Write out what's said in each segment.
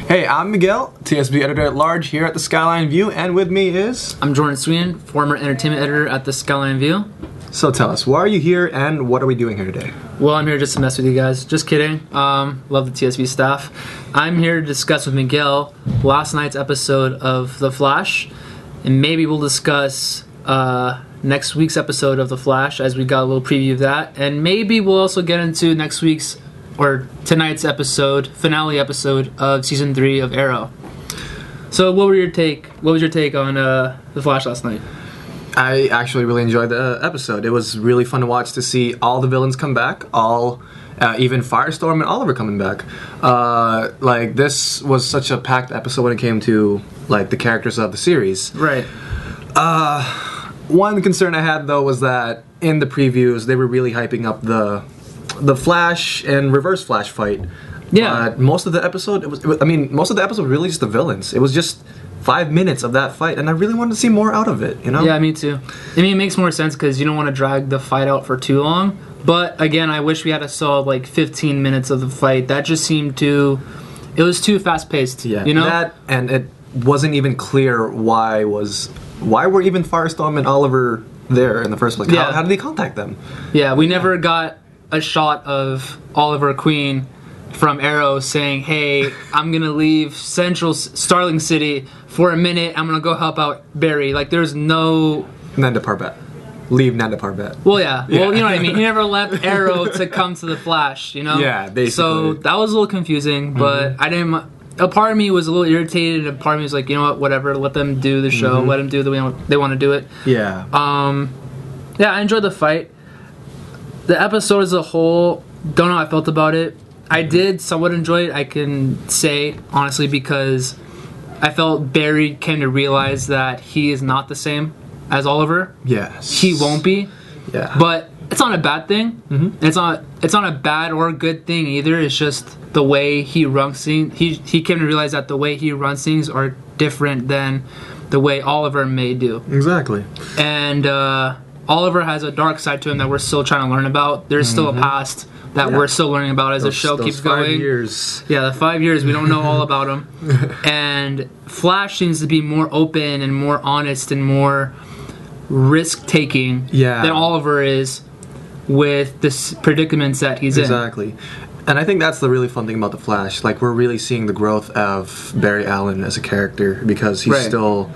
Hey, I'm Miguel, TSB editor-at-large here at the Skyline View, and with me is... I'm Jordan Sween, former entertainment editor at the Skyline View. So tell us, why are you here and what are we doing here today? Well, I'm here just to mess with you guys. Just kidding. Love the TSB staff. I'm here to discuss with Miguel last night's episode of The Flash, and maybe we'll discuss next week's episode of The Flash as we got a little preview of that, and maybe we'll also get into next week's or tonight's episode, finale episode of season 3 of Arrow. So, what was your take on The Flash last night? I actually really enjoyed the episode. It was really fun to watch to see all the villains come back, even Firestorm and Oliver coming back. This was such a packed episode when it came to the characters of the series. Right. One concern I had though was that in the previews they were really hyping up the Flash and Reverse Flash fight. Yeah. Most of the episode most of the episode was really just the villains. It was just 5 minutes of that fight, and I really wanted to see more out of it, you know? Yeah, me too. I mean, it makes more sense because you don't want to drag the fight out for too long. But again, I wish we had a solid 15 minutes of the fight. That just seemed it was too fast paced. Yeah, you know? That, and it wasn't even clear why were even Firestorm and Oliver there in the first place. Yeah. How did they contact them? Yeah, we never got a shot of Oliver Queen from Arrow saying, "Hey, I'm gonna leave Central Starling City for a minute. I'm gonna go help out Barry." There's no Nanda Parbat. Leave Nanda Parbat. Well, yeah. Well, you know what I mean. He never left Arrow to come to the Flash. You know. Yeah, basically. So that was a little confusing, but I didn't. A part of me was a little irritated, and a part of me was like, you know what, whatever. Let them do the show. Let them do the way they want to do it. Yeah. Yeah, I enjoyed the fight. The episode as a whole, don't know how I felt about it. I did somewhat enjoy it, I can say, honestly, because I felt Barry came to realize that he is not the same as Oliver. Yes. He won't be. Yeah. But it's not a bad thing. Mm-hmm. It's not a bad or good thing either. It's just the way he runs things. He came to realize that the way he runs things are different than the way Oliver may do. Exactly. And Oliver has a dark side to him that we're still trying to learn about. There's still a past that we're still learning about as the show keeps going. 5 years. Yeah, the 5 years, we don't know all about him. And Flash seems to be more open and more honest and more risk-taking than Oliver is with the predicaments that he's in. Exactly. And I think that's the really fun thing about The Flash. We're really seeing the growth of Barry Allen as a character because he's still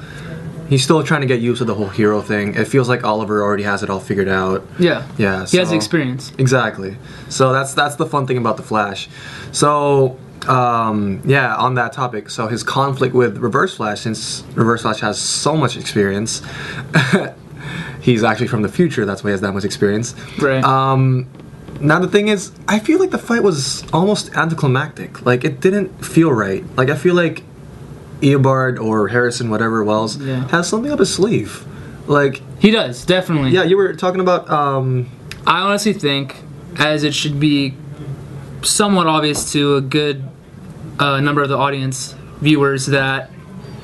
trying to get used to the whole hero thing. It feels like Oliver already has it all figured out. Yeah. Yeah. He has the experience. Exactly. So that's the fun thing about The Flash. So on that topic, so his conflict with Reverse Flash, since Reverse Flash has so much experience, he's actually from the future, that's why he has that much experience. Right. Now the thing is, I feel like the fight was almost anticlimactic. It didn't feel right. I feel like Eobard or Harrison, whatever Wells, has something up his sleeve. He does, definitely. Yeah, you were talking about... I honestly think, as it should be somewhat obvious to a good number of the audience viewers, that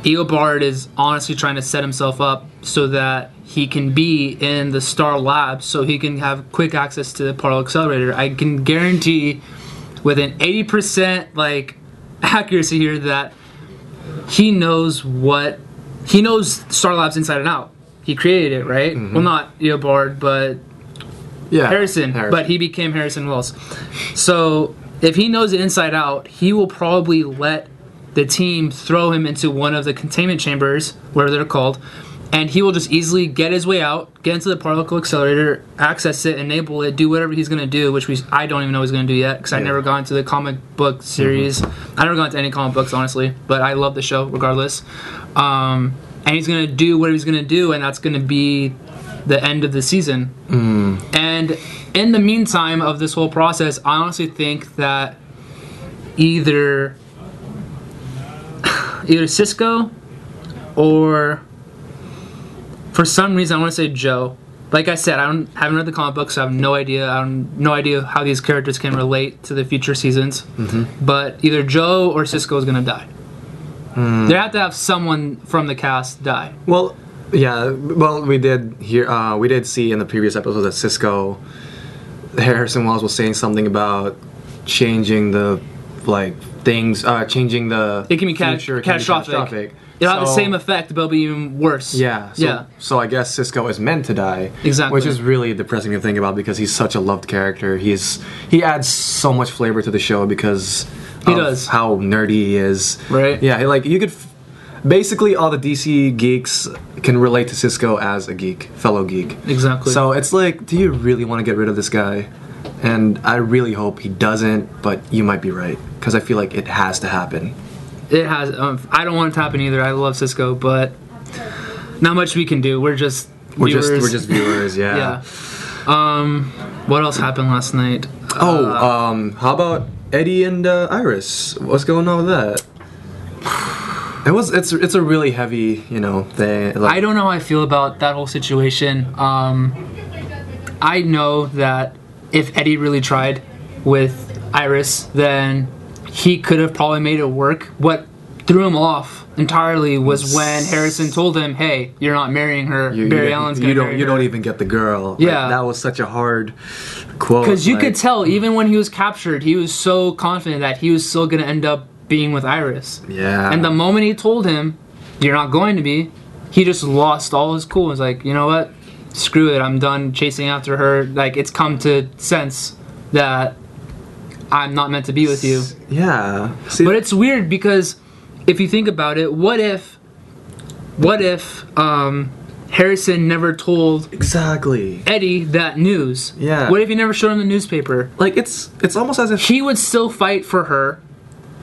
Eobard is honestly trying to set himself up so that he can be in the Star Lab so he can have quick access to the Particle Accelerator. I can guarantee with an 80% accuracy here that he knows Star Labs inside and out. He created it, right? Mm-hmm. Well, not Eobard, but Harrison. But he became Harrison Wells. So if he knows it inside out, he will probably let the team throw him into one of the containment chambers, whatever they're called, and he will just easily get his way out, get into the Particle Accelerator, access it, enable it, do whatever he's going to do, which I don't even know what he's going to do yet, because I never got into the comic book series. I never got into any comic books, honestly, but I love the show regardless. And he's going to do what he's going to do, and that's going to be the end of the season. And in the meantime of this whole process, I honestly think that either Cisco or... For some reason, I want to say Joe. Like I said, haven't read the comic books, so I have no idea. I have no idea how these characters can relate to the future seasons. Mm-hmm. But either Joe or Cisco is going to die. They have to have someone from the cast die. Well, yeah. Well, we did hear. We did see in the previous episode that Harrison Wells was saying something about changing the things, changing the It can be future, catastrophic. It'll have the same effect, but it'll be even worse. Yeah. So I guess Cisco is meant to die. Exactly. Which is really depressing to think about because he's such a loved character. He adds so much flavor to the show because of how nerdy he is. Right. Yeah. Like you could. Basically, all the DC geeks can relate to Cisco as a geek, fellow geek. Exactly. So it's like, do you really want to get rid of this guy? And I really hope he doesn't, but you might be right because I feel like it has to happen. It has. I don't want it to happen either. I love Cisco, but not much we can do. We're just viewers. We're just viewers. Yeah. Yeah. What else happened last night? How about Eddie and Iris? What's going on with that? It's a really heavy, thing. Like, I don't know how I feel about that whole situation. I know that if Eddie really tried with Iris, then he could have probably made it work. What threw him off entirely was when Harrison told him, "Hey, you're not marrying her. Barry Allen's gonna marry her." You don't even get the girl. Yeah, like, that was such a hard quote. Because you could tell, even when he was captured, he was so confident that he was still gonna end up being with Iris. Yeah. And the moment he told him, "You're not going to be," he just lost all his cool. He was like, you know what? Screw it. I'm done chasing after her. Like, it's come to sense that I'm not meant to be with you. Yeah. But it's weird because if you think about it, what if Harrison never told Eddie that news? Yeah. What if he never showed him the newspaper? Like, it's almost as if he would still fight for her.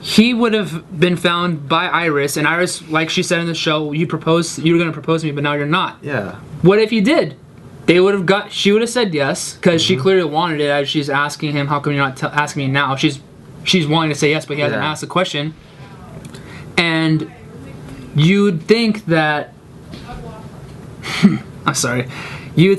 He would have been found by Iris, and Iris, like she said in the show, you were going to propose to me, but now you're not. Yeah. What if he did? She would have said yes, because she clearly wanted it, as she's asking him, how come you're not asking me now? She's wanting to say yes, but he hasn't asked the question. And you'd think that... I'm sorry. You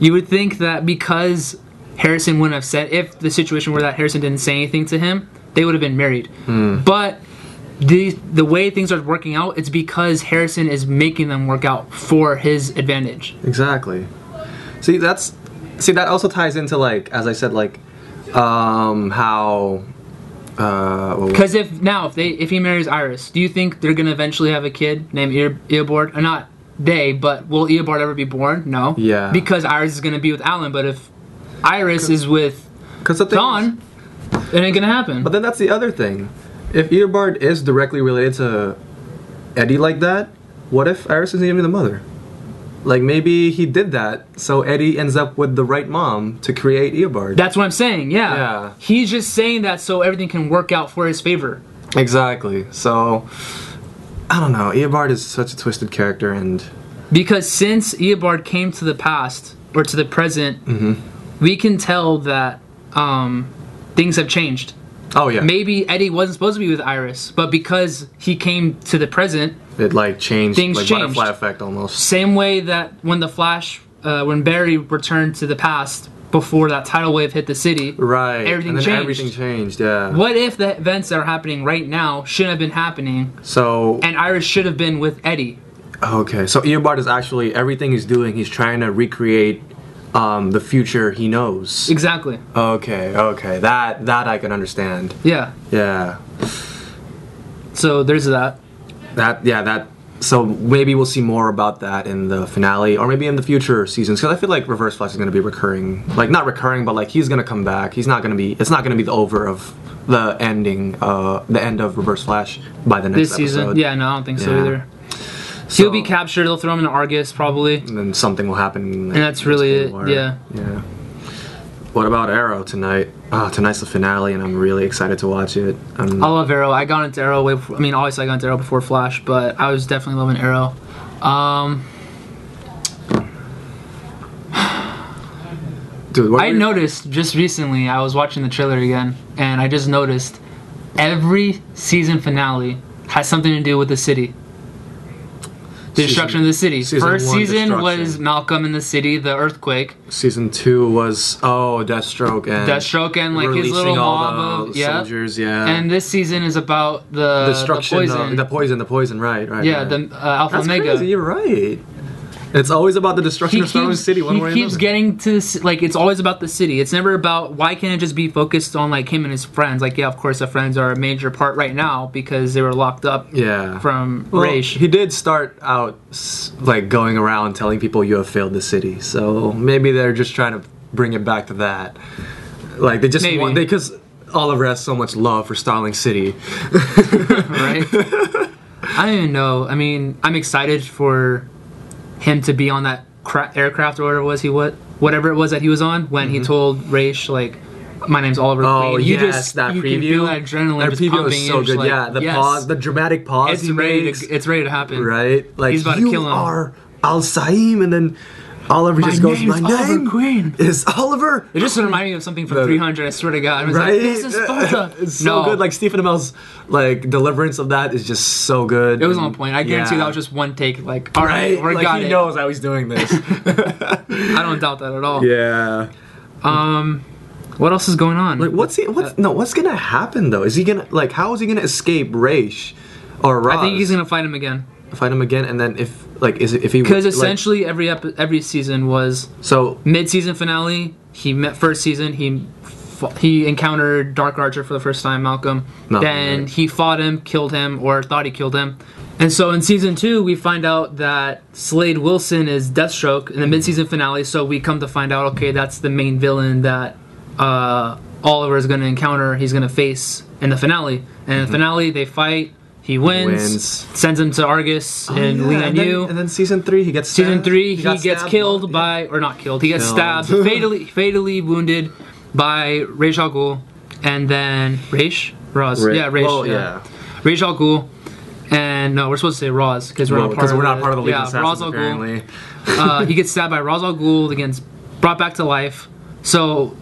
would think that because Harrison wouldn't have said... If the situation were that Harrison didn't say anything to him, they would have been married. But the way things are working out, it's because Harrison is making them work out for his advantage. Exactly. See, that also ties into, like, as I said, like, how... Because if he marries Iris, do you think they're gonna eventually have a kid named Eobard? Or not they, but will Eobard ever be born? No. Yeah. Because Iris is gonna be with Alan, but if Iris is with Dawn, it ain't gonna happen. But then that's the other thing. If Eobard is directly related to Eddie like that, what if Iris isn't even the mother? Like, maybe he did that so Eddie ends up with the right mom to create Eobard. That's what I'm saying, yeah. He's just saying that so everything can work out for his favor. Exactly. So, I don't know. Eobard is such a twisted character, and... Because since Eobard came to the past, or to the present, we can tell that things have changed. Oh, yeah. Maybe Eddie wasn't supposed to be with Iris, but because he came to the present... It, like, changed. Things like, changed. Butterfly effect, almost. Same way that when the Flash... when Barry returned to the past, before that tidal wave hit the city... Right. Everything changed. Everything changed, yeah. What if the events that are happening right now shouldn't have been happening... And Iris should have been with Eddie? Okay, so Eobard is actually... Everything he's doing, he's trying to recreate... the future he knows. Exactly. Okay. That I can understand. Yeah. Yeah. So there's that. So maybe we'll see more about that in the finale, or maybe in the future seasons. Because I feel like Reverse Flash is going to be recurring. Like, not recurring, but like he's going to come back. It's not going to be the over of the ending, the end of Reverse Flash by the next season. episode. Yeah, no, I don't think so either. So, he'll be captured. They'll throw him in Argus, probably. And then something will happen. And that's really it. Yeah. What about Arrow tonight? Tonight's the finale, and I'm really excited to watch it. I love Arrow. I got into Arrow obviously I got into Arrow before Flash, but I was definitely loving Arrow. Dude, I noticed just recently, I was watching the trailer again, and I just noticed every season finale has something to do with the city. The destruction of the city. First season was Malcolm in the city, the earthquake. Season 2 was Deathstroke and like his little mob of soldiers. Yeah. And this season is about the destruction, the poison, right? Yeah, the Alpha That's Omega. Crazy, you're right. It's always about the destruction of Star Wars City. One way or he keeps another. getting to like it's always about the city. It's never about why can't it just be focused on like him and his friends. Like yeah, of course the friends are a major part right now because they were locked up. Yeah. From Well, Raish. he did start out like going around telling people you have failed the city. So maybe they're just trying to bring it back to that. Like they just Maybe. want because Oliver has so much love for Starling City. Right? I don't even know. I mean, I'm excited for him to be on that aircraft or whatever it was whatever it was that he was on when he told Raish like, "My name's Oliver Oh Queen." yes, that you preview. can feel that adrenaline That just preview pumping. was so You're just good. like, Yeah, the yes, pause, the dramatic pause It's he ready. makes. It's ready to happen. Right? Like He's about to you kill him. are Al Saim, and then Oliver just goes, name's "My Oliver name Queen." is Oliver." It just reminded me of something from The- 300. I swear to God, I was Right? like, "This is Sparta." It's so No. good. Like Stephen Amell's like deliverance of that is just so good. It was And- on point. I guarantee yeah. that was just one take. Like, all right, Right? we Like got he it. knows how he's doing this. I don't doubt that at all. Yeah. What else is going on? Like what's gonna happen though? Is he gonna like how is he gonna escape Raish or Roz? I think he's gonna fight him again fight him again, and then if he because like, essentially every season was so mid-season finale. He met first season. He encountered Dark Archer for the first time, Malcolm. Malcolm, Then right. he fought him, killed him, or thought he killed him. And so in season 2, we find out that Slade Wilson is Deathstroke in the mid-season finale. So we come to find out, okay, that's the main villain that Oliver is going to encounter. He's going to face in the finale. And in the finale, they fight. He wins. Sends him to Argus and Lian Yu. and then season 3 he gets Season stabbed. 3, he got gets stabbed. killed Yeah. by, or not killed, he gets Killed. stabbed, fatally wounded by Ra's al Ghul, and then Raish? Roz. Ra- Yeah, Raish. oh, yeah. yeah. Ra's al Ghul, and no, we're supposed to say Roz, because we're Well, not part of we're not part of the League yeah, of Ra's Assassins al Ghul. apparently. He gets stabbed by Ra's al Ghul, gets brought back to life. So,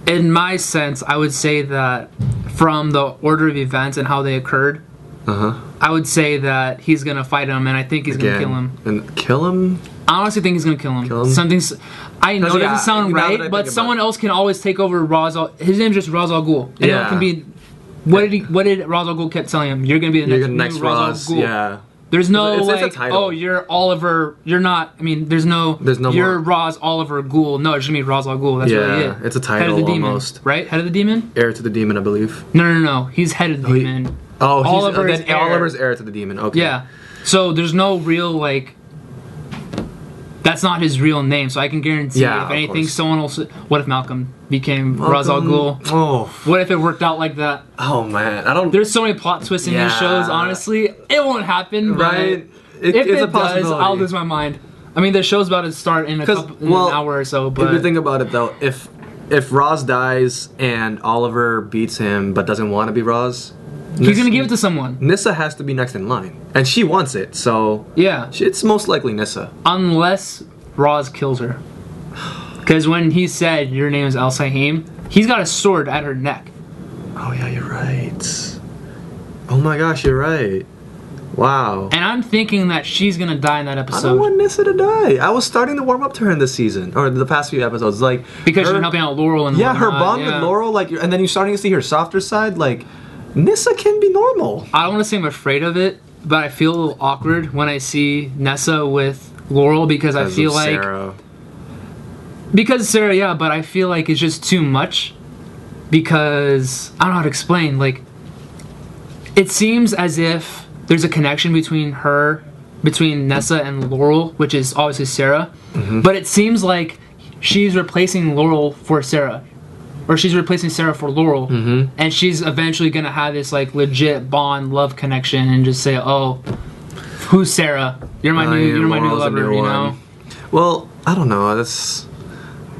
in my sense, I would say that from the order of events and how they occurred, I would say that he's gonna fight him, and I think he's gonna kill him. And kill him? I honestly think he's gonna kill him. Kill him? Something's. I know it yeah, doesn't sound now that I right, think but about someone it. else can always take over Ra's al. His name's just Ra's al Ghul. And Yeah. it can be. What did Ra's al Ghul kept telling him? You're gonna be the You're next, gonna next new Ra's al Roz. Ghul. Yeah. There's no It's a like, title. oh, you're Oliver. You're not. I mean, there's no. You're more. Ra's Oliver Ghul. No, it's just gonna be Ra's al Ghul. That's Yeah, really it. it's a Head of title the demon, almost. right? Head of the demon. Heir to the demon, I believe. No. He's head of the he- demon. Oh, Oliver is heir. Oliver's heir to the demon. Okay. Yeah. So there's no real like. That's not his real name, so I can guarantee Yeah, if of anything, course. someone else. What if Malcolm became Ra's al Ghul? Oh. What if it worked out like that? Oh man, I don't. There's so many plot twists in these Yeah. shows. Honestly, it won't happen. But Right? if It's it a does, possibility. I'll lose my mind. I mean, the show's about to start in an hour or so. If But you think about it though, if Roz dies and Oliver beats him but doesn't want to be Roz, he's gonna give it to someone. Nissa has to be next in line, and she wants it. So Yeah, it's most likely Nissa. unless Roz kills her. Because when he said your name is Al Sahim, he's got a sword at her neck. Oh yeah, you're right. Oh my gosh, you're right. Wow. And I'm thinking that she's gonna die in that I don't episode. want Nissa to die. I was starting to warm up to her in this season, or the past few episodes. Like Because her, she's helping out Laurel and yeah, her whatnot, bond yeah. with Laurel, like, and then you're starting to see her softer side. Like, Nissa can be normal. I don't want to say I'm afraid of it, but I feel a little awkward when I see Nessa with Laurel because I feel like Sarah. because Sarah, yeah, but I feel like it's just too much because I don't know how to explain. Like, it seems as if there's a connection between Nessa and Laurel, which is obviously Sarah, but it seems like she's replacing Laurel for Sarah. Or she's replacing Sarah for Laurel, and she's eventually gonna have this like legit bond, love connection, and just say, "Oh, who's Sarah? You're my new Laurel's a lover," new you one. know. Well, I don't know. That's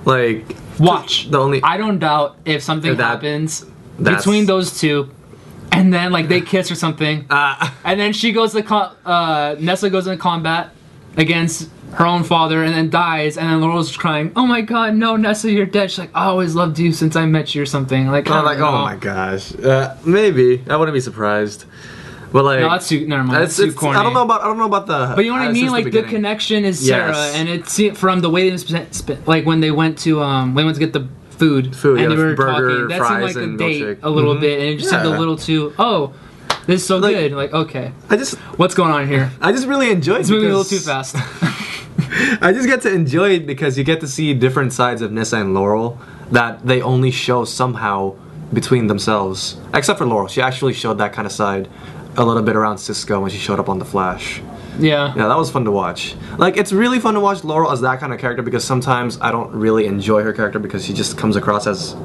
like Watch. the only. I don't doubt if something If that- happens that's- between those two, and then like they kiss or something, and then she goes to Nessa goes into combat against her own father and then dies, and then Laurel's crying, "Oh my God, no, Nessa, you're dead." She's like, "I always loved you since I met you," or something. Like, I I'm don't like, know. oh my gosh. Maybe I wouldn't be surprised. But like, No, that's too. Never mind. That's too it's, corny. I don't know about the. But you know what I mean? since Like the beginning. connection is Sarah, Yes. and it's from the way they like when they went to get the food, Food, and yeah, they were burger, talking. That fries, seemed like a and date milkshake. a little bit, and it just seemed a Yeah. little too. Oh, this is so Like- good. Like, okay, I just what's going on here? really enjoyed. It's moving a little too fast. I just get to enjoy it because you get to see different sides of Nissa and Laurel that they only show somehow between themselves. Except for Laurel, she actually showed that kind of side a little bit around Cisco when she showed up on The Flash. Yeah. Yeah, that was fun to watch. Like, it's really fun to watch Laurel as that kind of character because sometimes I don't really enjoy her character because she just comes across as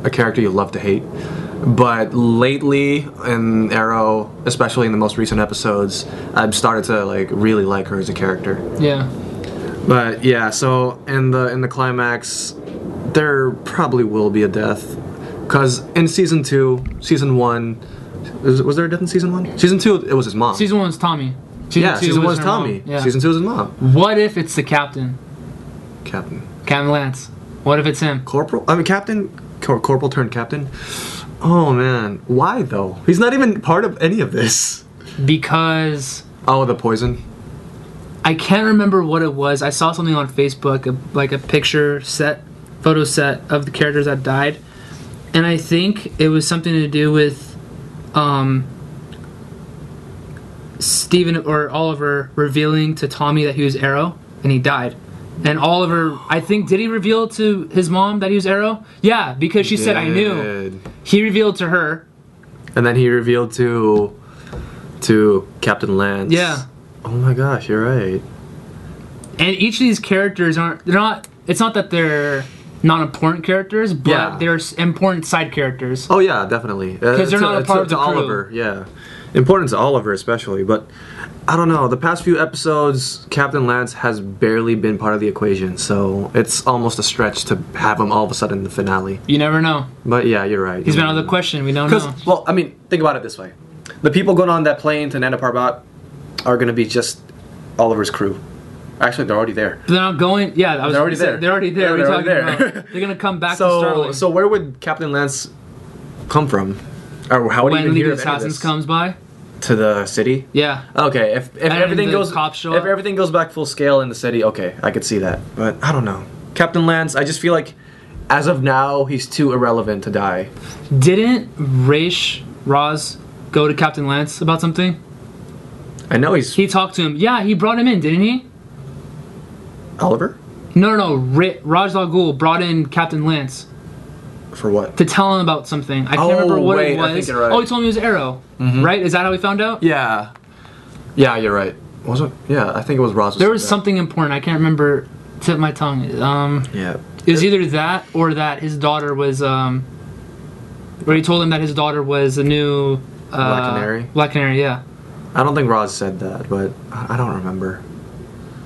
a character you love to hate. But lately in Arrow, especially in the most recent episodes, I've started to like really like her as a character. Yeah. But yeah, so in the climax, there probably will be a death, because in season 1, was there a death in season 1? Season 2, it was his mom. Season 1 was Tommy. Season 1 was her Tommy. mom. Yeah. Season 2 was his mom. What if it's the captain? Captain Lance. What if it's him? Corporal. I mean, Corporal turned captain. Oh man, why though? He's not even part of any of this. Because Oh, the poison. I can't remember what it was. I saw something on Facebook, like a photo set of the characters that died, and I think it was something to do with Steven or Oliver revealing to Tommy that he was Arrow, and he died. And Oliver, I think, did he reveal to his mom that he was Arrow? Yeah, because she said, I knew. He revealed to her. And then he revealed to Captain Lance. Yeah. Oh my gosh, you're right. And each of these characters it's not that they're not important characters, but Yeah. they're important side characters. Oh yeah, definitely. Because they're not a part of the crew. Oliver, yeah. Important to Oliver especially, but I don't know. The past few episodes, Captain Lance has barely been part of the equation, so it's almost a stretch to have him all of a sudden in the finale. You never know. But yeah, you're right. He's been out of the question. We don't know. Well, I mean, think about it this way: the people going on that plane to Nanda Parbat are going to be just Oliver's crew. Actually, they're already there. They're not going. Yeah, They're already there. They're already there. Yeah, What are they're you already talking there. about? They're gonna come back to Starling. So where would Captain Lance come from? Or how would he when even League hear of of any of Assassins this? comes by. To the city? Yeah. Okay, if everything the goes cops show if up. everything goes back full scale in the city, okay, I could see that. But I don't know. Captain Lance, I just feel like as of now he's too irrelevant to die. Didn't Roz go to Captain Lance about something? I know he's He talked to him. Yeah, he brought him in, didn't he? Oliver? No. Raj Al Ghul brought in Captain Lance For what? to tell him about something. I can't Oh, remember what wait, it I was. think you're right. Oh, he told me it was Arrow. Right? Is that how we found out? Yeah. Yeah, you're right. Was it? Yeah, I think it was Ross. There was something important. I can't remember. Tip my tongue. Yeah. It was either that or that his daughter was. Where he told him that his daughter was a new. Black Canary? Black Canary, yeah. I don't think Roz said that, but I don't remember.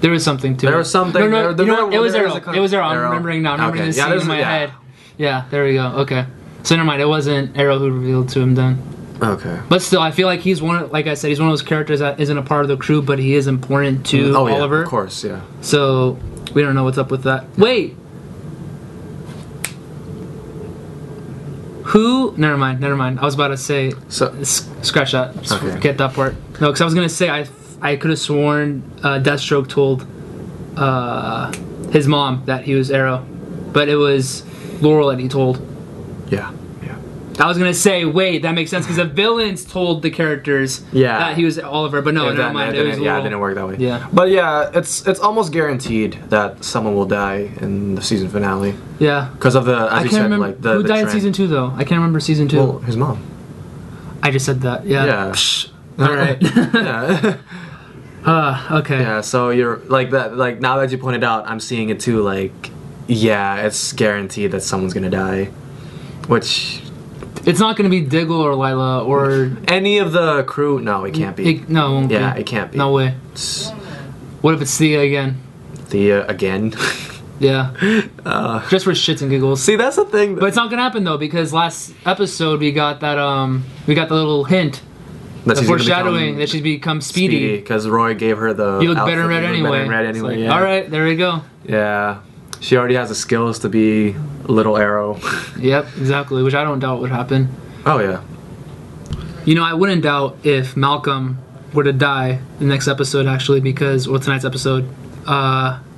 There was something to it. There was something. No, there you know what? It was there Arrow. a It was Arrow. I'm Arrow. remembering now. I'm remembering Okay. the Yeah, scene there's in my yeah. head. Yeah, there we go. Okay. So never mind. It wasn't Arrow who revealed to him then. Okay. But still, I feel like he's like I said, he's one of those characters that isn't a part of the crew, but he is important to Oh Oliver. yeah, of course, yeah. So we don't know what's up with that. Wait. Who? Never mind. I was about to say. So Scratch that. Just Okay. forget that part. No, because I was gonna say I could have sworn Deathstroke told his mom that he was Arrow, but it was Laurel that he told. yeah. I was gonna say, wait, that makes sense because the villains told the characters Yeah. that he was Oliver, but no, Yeah, never that- mind. that It was didn't- yeah, it Laurel. didn't work that way. Yeah. But yeah, it's almost guaranteed that someone will die in the season finale Yeah. because of the as I you can't said remember like the who the died in trend. season 2 though. I can't remember season 2. Well, his mom. I just said that. Yeah. Yeah. Psh. All right. Yeah. Okay. Yeah. So you're like that. Like now that you pointed out, I'm seeing it too. Like, yeah, it's guaranteed that someone's gonna die. Which It's not gonna be Diggle or Lila or any of the crew? No, it can't be. no, it won't Yeah, be. it can't be. No way. It's What if it's Thea again? Thea again. Yeah. Just for shits and giggles. See, that's the thing. But it's not gonna happen though because last episode we got that we got the little hint, that the she's gonna foreshadowing become that she's become Speedy. because Roy gave her the. You look better in outfit, red you look anyway. better in red It's anyway. like, Yeah. all right, there we go. Yeah. She already has the skills to be Little Arrow. Yep, exactly. Which I don't doubt would happen. Oh yeah. You know, I wouldn't doubt if Malcolm were to die the next episode actually tonight's episode,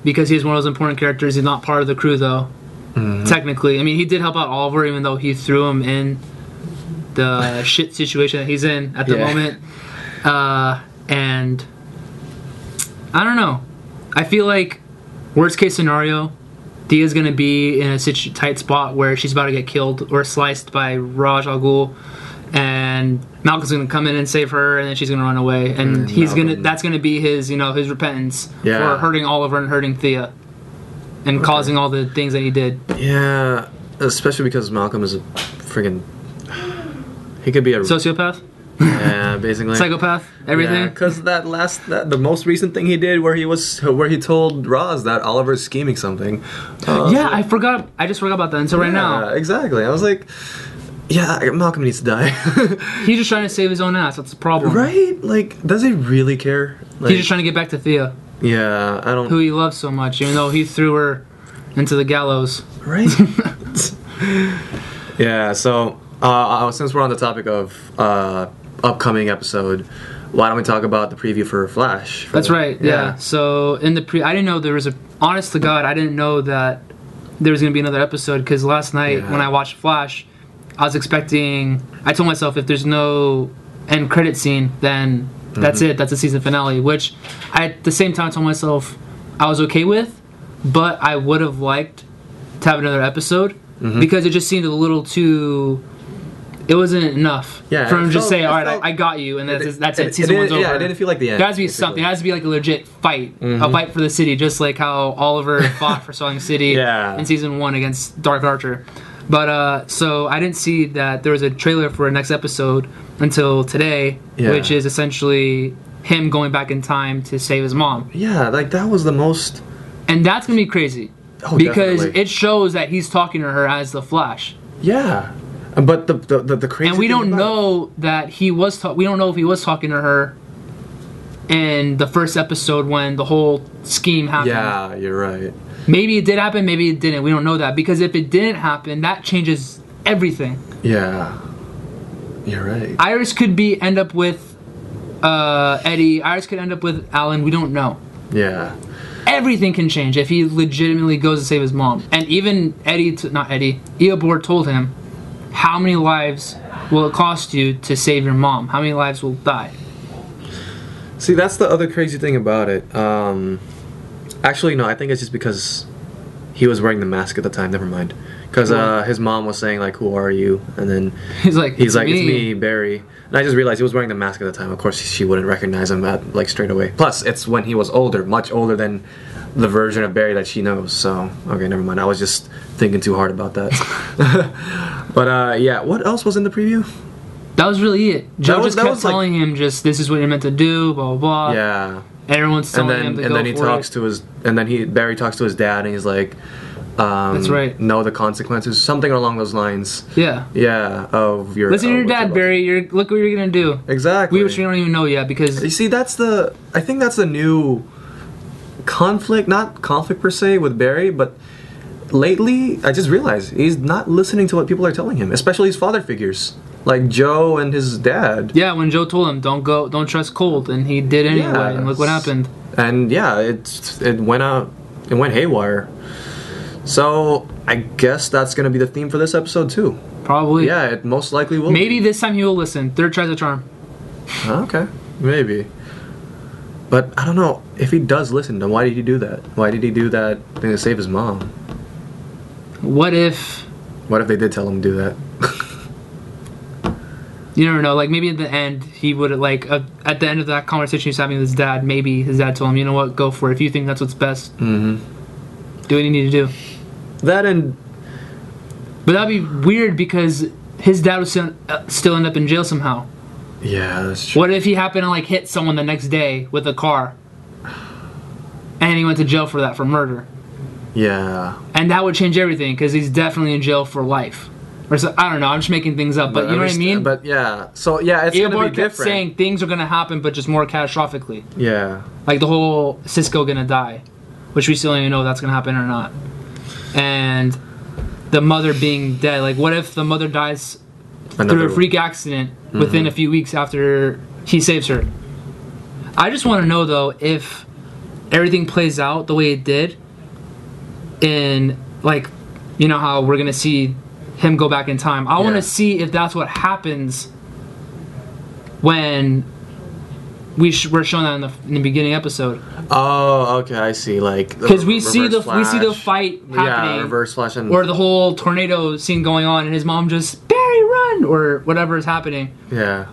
because he's one of those important characters. He's not part of the crew though. Mm-hmm. Technically, I mean, he did help out Oliver even though he threw him in the shit situation that he's in at the Yeah. moment. And I don't know. I feel like worst case scenario, Thea's gonna be in a tight spot where she's about to get killed or sliced by Raj Al Ghul, and Malcolm's gonna come in and save her, and then she's gonna run away, and that's gonna be his his repentance for hurting Oliver and hurting Thea, and causing all the things that he did. Yeah, especially because Malcolm is a friggin'. He could be a sociopath. Yeah, basically psychopath. Everything. Because the most recent thing he did, where he told Roz that Oliver's scheming something. I forgot. I just forgot about that until right now. Exactly. I was like, yeah, Malcolm needs to die. He's just trying to save his own ass. That's the problem. Right? Like, does he really care? Like, he's just trying to get back to Thea. Yeah, I don't. Who he loves so much, even though he threw her into the gallows. Right. Yeah. So, since we're on the topic of upcoming episode, why don't we talk about the preview for Flash? That's right. Yeah. So in the I didn't know there was honest to God, I didn't know that there was going to be another episode, because last night when I watched Flash, I was expecting. I told myself, if there's no end credit scene, then that's it. That's the season finale. Which I, at the same time, told myself I was okay with, but I would have liked to have another episode because it just seemed a little too. It wasn't enough for him to just say, "All right, I got you," and that's it. Season one's over. Yeah, I didn't feel like the end. There has to be something. It has to be like a legit fight, a fight for the city, just like how Oliver fought for Song City in season 1 against Dark Archer. But so I didn't see that there was a trailer for a next episode until today, which is essentially him going back in time to save his mom. Yeah, like that was the most. And that's gonna be crazy because it shows that he's talking to her as the Flash. Yeah. But the crazy, and we don't know that he was. We don't know if he was talking to her in the first episode when the whole scheme happened. Yeah, you're right. Maybe it did happen. Maybe it didn't. We don't know that, because if it didn't happen, that changes everything. Yeah, you're right. Iris could end up with Eddie. Iris could end up with Alan. We don't know. Yeah. Everything can change if he legitimately goes to save his mom. And even Eobard told him, how many lives will it cost you to save your mom? How many lives will die? See, that's the other crazy thing about it. Actually, no, I think it's just because he was wearing the mask at the time. Never mind. Because his mom was saying, like, "Who are you?" And then he's like, "It's me, Barry." And I just realized he was wearing the mask at the time. Of course, she wouldn't recognize him straight away. Plus, it's when he was older, much older than the version of Barry that she knows. So, okay, never mind. I was just thinking too hard about that. But yeah, what else was in the preview? That was really it. Joe just kept telling him, "This is what you're meant to do." Blah blah blah. Yeah. Everyone's telling him to go for it. And then he talks to his. And then Barry talks to his dad, and he's like, "That's right. Know the consequences." Something along those lines. Yeah. Yeah. Of your. Listen to your dad, Barry. Look what you're gonna do. Exactly. We don't even know yet, because you see, I think that's the new conflict. Not conflict per se with Barry, but lately I just realized he's not listening to what people are telling him, especially his father figures. Like Joe and his dad. Yeah, when Joe told him, don't trust Colt, and he did anyway, and look what happened. And yeah, it went haywire. So I guess that's gonna be the theme for this episode too. Probably. Yeah, it most likely will. Maybe this time he will listen. Third tries a charm. Okay, maybe. But I don't know, if he does listen, then why did he do that? Why did he do that thing to save his mom? What if they did tell him to do that? You never know. Like, maybe at the end, he would have, at the end of that conversation he was having with his dad, maybe his dad told him, you know what, go for it. If you think that's what's best, do what you need to do. But that'd be weird, because his dad would still end up in jail somehow. Yeah, that's true. What if he happened to, hit someone the next day with a car, and he went to jail for that, for murder? Yeah. And that would change everything, because he's definitely in jail for life. Or so, I don't know, I'm just making things up, but you know what I mean? But yeah, so yeah, it's going to be different. Kept saying things are going to happen, but just more catastrophically. Yeah. Like the whole Cisco going to die, which we still don't even know if that's going to happen or not. And the mother being dead. Like, what if the mother dies through a freak accident within a few weeks after he saves her? I just want to know, though, if everything plays out the way it did in, you know how we're going to see him go back in time. I want to see if that's what happens when we're shown that in the beginning episode. Oh, okay, I see. Like Because we see the Flash. fight happening. Yeah, Reverse Flash and or the whole tornado scene going on, and his mom just Barry run or whatever is happening. yeah.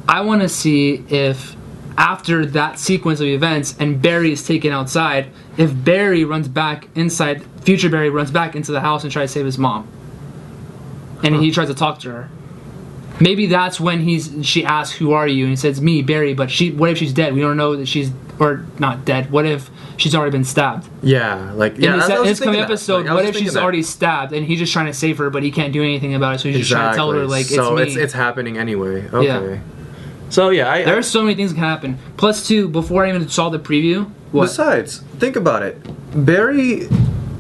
I want to see if after that sequence of events and Barry is taken outside, if Barry runs back inside, future Barry runs back into the house and tries to save his mom, and he tries to talk to her. Maybe that's when she asks, "Who are you?" and he says, "Me, Barry." But what if she's dead? We don't know that she's or not dead. What if she's already been stabbed? Yeah, like In I was this coming thinking that. episode, Like, I what was if thinking she's that. already stabbed and he's just trying to save her, but he can't do anything about it, so he's just trying to tell her like so it's me. it's happening anyway. Okay. Yeah. So yeah, There are so many things that can happen. Plus, two, before I even saw the preview, what? Besides, think about it.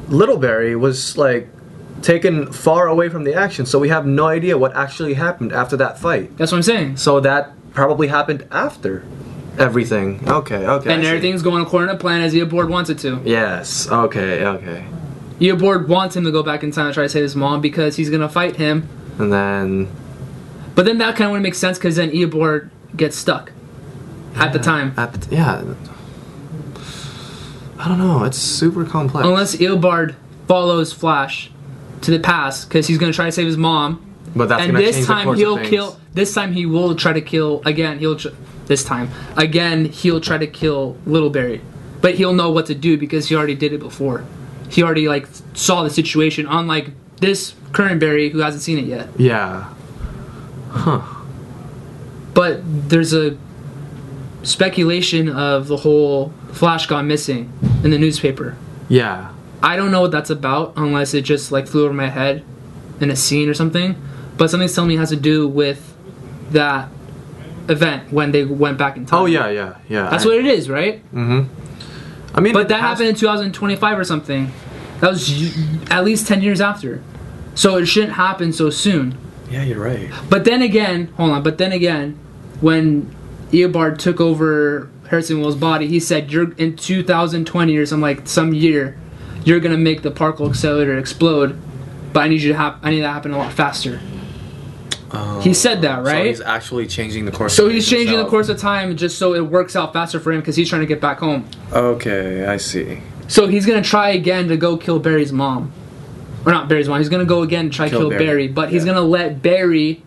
Little Barry was like taken far away from the action, so we have no idea what actually happened after that fight. That's what I'm saying. So that probably happened after everything. Okay. And I see. everything's going according to plan as Eobard wants it to. Yes. Okay. Eobard wants him to go back in time to try to save his mom because he's gonna fight him. And then. But then that kind of wouldn't make sense because then Eobard gets stuck at the time. Yeah. I don't know. It's super complex. Unless Eobard follows Flash to the past because he's gonna try to save his mom. But that's And gonna this change the time course he'll of things. kill. This time he will try to kill again. This time again he'll try to kill Little Barry, but he'll know what to do because he already did it before. He already like saw the situation. Unlike this current Barry who hasn't seen it yet. Yeah. But there's a speculation of the whole Flash gone missing in the newspaper. Yeah. I don't know what that's about unless it just like flew over my head in a scene or something. But something's telling me it has to do with that event when they went back in time. Oh yeah. That's what it is, right? I mean, But that happened in 2025 or something. That was at least 10 years after. So it shouldn't happen so soon. Yeah, you're right. But then again, when Eobard took over Harrison Wells' body, he said, "You're in 2020 or some year, you're gonna make the particle accelerator explode, but I need that to happen a lot faster." He said that, right? So he's actually changing the course. So of he's things changing the himself. course of time just so it works out faster for him because he's trying to get back home. Okay, I see. So he's gonna try again to go kill Barry's mom. Or not Barry's mom, he's gonna go again and try to kill Barry, but he's gonna let Barry,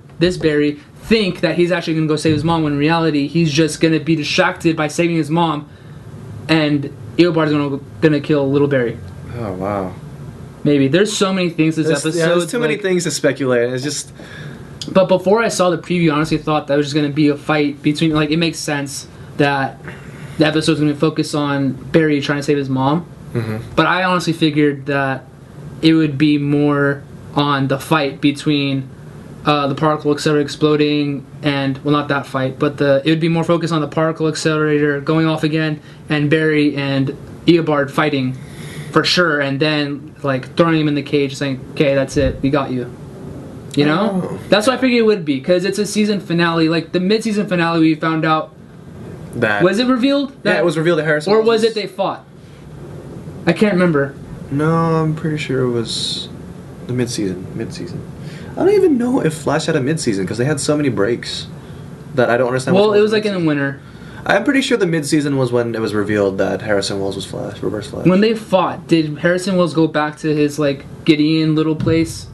think that he's actually gonna go save his mom when in reality he's just gonna be distracted by saving his mom, and Eobard's gonna kill Little Barry. Oh wow. Maybe. There's so many things this episode. Yeah, there's too many things to speculate. It's just. But before I saw the preview, I honestly thought that was just gonna be a fight between, like, it makes sense that the episode's gonna focus on Barry trying to save his mom. But I honestly figured that it would be more on the fight between the particle accelerator exploding and, well, not that fight, but it would be more focused on the particle accelerator going off again and Barry and Eobard fighting for sure, and then like throwing him in the cage saying, "Okay, that's it, we got you." You know? Oh. That's what I figured it would be, because it's a season finale. Like the mid-season finale, we found out. That. Was it revealed? Yeah, it was revealed that Harrison. Or was it they fought? I can't remember. No, I'm pretty sure it was the mid-season. I don't even know if Flash had a mid-season because they had so many breaks that I don't understand. Well, it was like in the winter. I'm pretty sure the mid-season was when it was revealed that Harrison Wells was Flash, Reverse Flash. When they fought, did Harrison Wells go back to his like Gideon little place,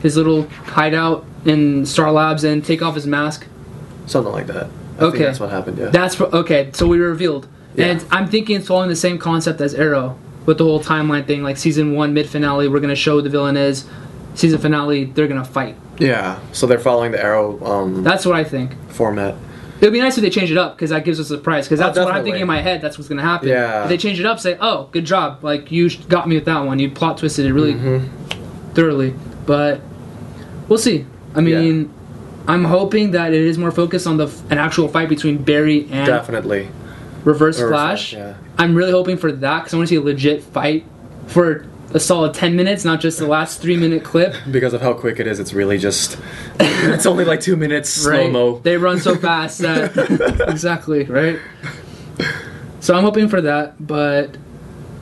his little hideout in Star Labs, and take off his mask? Something like that. I think Okay. that's what happened. Yeah. Okay. So we revealed, Yeah. and I'm thinking it's following the same concept as Arrow with the whole timeline thing. Like season 1 mid finale, we're gonna show who the villain is. Season finale, they're gonna fight. Yeah. So they're following the Arrow That's what I think. format. It would be nice if they change it up, because that gives us a surprise. Because that's what I'm definitely. thinking in my head. That's what's gonna happen. Yeah. If they change it up, say, "Oh, good job! Like you got me with that one. You plot twisted it really thoroughly." But we'll see. I mean, I'm hoping that it is more focused on an actual fight between Barry and Definitely. Reverse Reverse Flash. Flash, yeah. I'm really hoping for that, because I want to see a legit fight for a solid 10 minutes, not just the last 3-minute clip. Because of how quick it is, it's really just. It's only like 2 minutes slow mo. They run so fast that exactly, right? So I'm hoping for that, but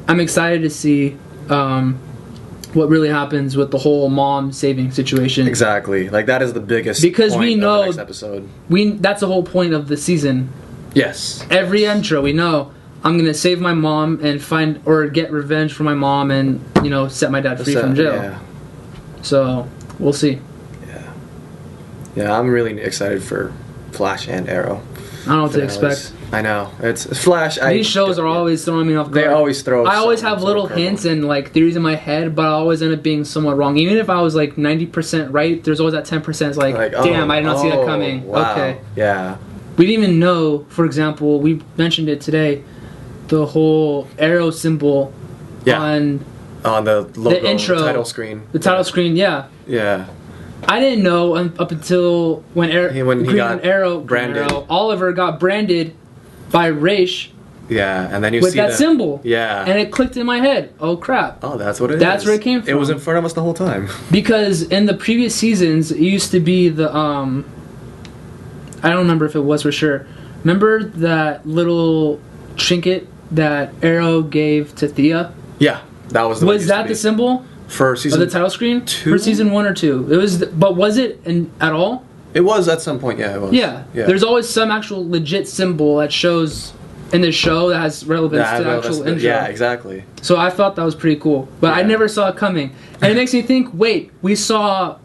I'm excited to see what really happens with the whole mom saving situation. Exactly. Like that is the biggest. Because point we of know- the next episode. That's the whole point of the season. Yes. Every intro, we know I'm gonna save my mom and find or get revenge for my mom and set my dad free from jail. Yeah. So we'll see. Yeah, I'm really excited for Flash and Arrow. I don't know what to finales. expect. I know. It's Flash. These shows are always throwing me off guard. They always throw. I always have little hints and like theories in my head, but I always end up being somewhat wrong. Even if I was like 90% right, there's always that 10% it's like, damn, I did not see that coming. Wow. Okay. Yeah. We didn't even know, for example, we mentioned it today, the whole arrow symbol on the logo, the intro, title screen. The title screen, yeah. Yeah. I didn't know up until when he got branded. Oliver got branded by Raish. Yeah, and then you with see that symbol. Yeah. And it clicked in my head. Oh crap. Oh, that's what it is. That's where it came from. It was in front of us the whole time. Because in the previous seasons, it used to be the I don't remember if it was for sure. Remember that little trinket that Arrow gave to Thea? Yeah, that was the. Was that the symbol for season of the title screen? 2? For season 1 or 2? It was, but was it at all? It was at some point. Yeah, it was. Yeah. There's always some actual legit symbol that shows in the show that has relevance to the actual intro. Yeah, exactly. So I thought that was pretty cool, but I never saw it coming, and it makes me think. Wait, we saw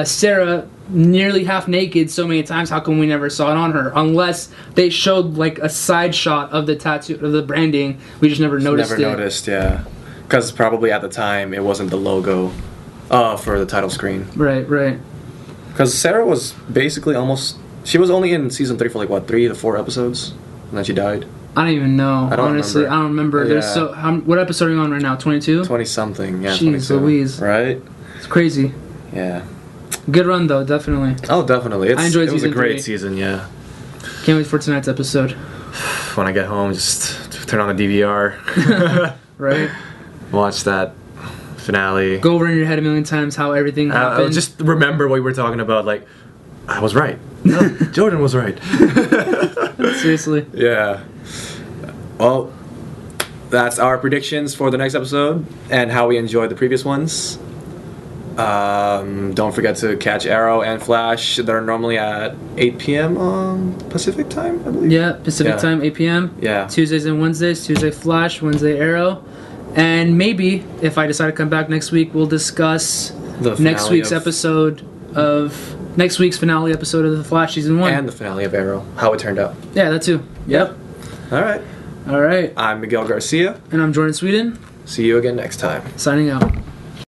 Sarah nearly half naked so many times. How come we never saw it on her? Unless they showed like a side shot of the tattoo of the branding, we just never noticed it. Never noticed, yeah. Because probably at the time it wasn't the logo for the title screen. Right. Because Sarah was basically she was only in season 3 for like, what, 3 to 4 episodes? And then she died. I don't even know. Honestly, remember. I don't remember. Yeah. There's what episode are you on right now? 22? 20-something, yeah. Jeez 22. Louise. Right? It's crazy. Yeah. Good run, though, definitely. Oh, definitely. I enjoyed it was a season great 3. season, yeah. Can't wait for tonight's episode. When I get home, just turn on the DVR. Right? Watch that finale. Go over in your head a million times how everything happened. Just remember what we were talking about. Like, I was right. No, Jordan was right. Seriously. Yeah. Well, that's our predictions for the next episode and how we enjoyed the previous ones. Don't forget to catch Arrow and Flash. They're normally at 8 p.m. Pacific time, I believe. Yeah, Pacific time, 8 p.m. Yeah. Tuesdays and Wednesdays. Tuesday Flash, Wednesday Arrow. And maybe, if I decide to come back next week, we'll discuss next week's finale episode of The Flash Season 1. And the finale of Arrow. How it turned out. Yeah, that too. Yep. All right. All right. I'm Miguel Garcia. And I'm Jordan Sweden. See you again next time. Signing out.